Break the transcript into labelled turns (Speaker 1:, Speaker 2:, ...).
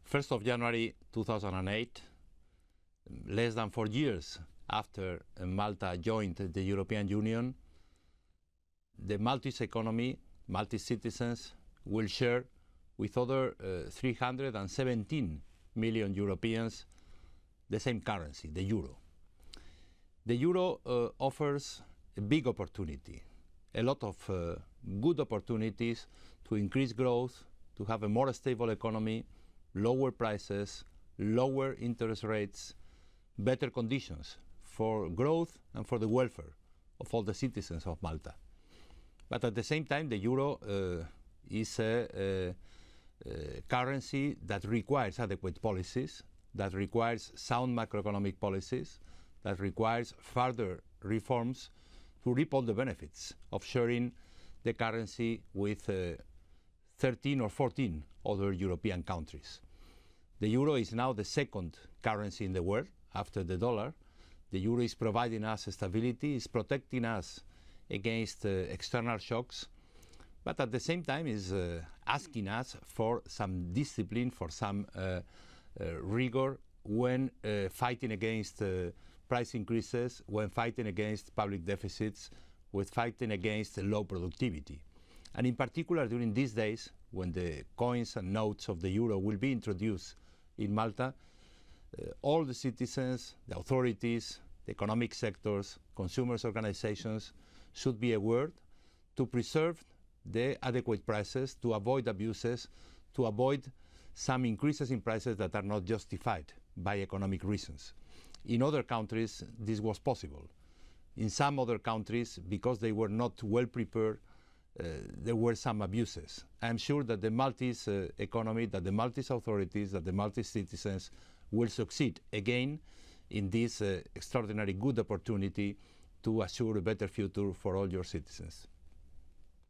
Speaker 1: 1st of January 2008, less than 4 years after Malta joined the European Union, the Maltese economy, Maltese citizens, will share with other 317 million Europeans the same currency, the euro. The euro offers a big opportunity, a lot of good opportunities to increase growth, to have a more stable economy, lower prices, lower interest rates, better conditions for growth and for the welfare of all the citizens of Malta. But at the same time, the euro is a currency that requires adequate policies, that requires sound macroeconomic policies, that requires further reforms to reap all the benefits of sharing the currency with 13 or 14 other European countries. The euro is now the second currency in the world after the dollar. The euro is providing us stability, is protecting us against external shocks, but at the same time is asking us for some discipline, for some rigor when fighting against price increases, when fighting against public deficits, when fighting against low productivity. And in particular, during these days, when the coins and notes of the euro will be introduced in Malta, all the citizens, the authorities, the economic sectors, consumers' organizations should be aware to preserve the adequate prices, to avoid abuses, to avoid some increases in prices that are not justified by economic reasons. In other countries, this was possible. In some other countries, because they were not well prepared, there were some abuses. I'm sure that the Maltese economy, that the Maltese authorities, that the Maltese citizens will succeed again in this extraordinary good opportunity to assure a better future for all your citizens.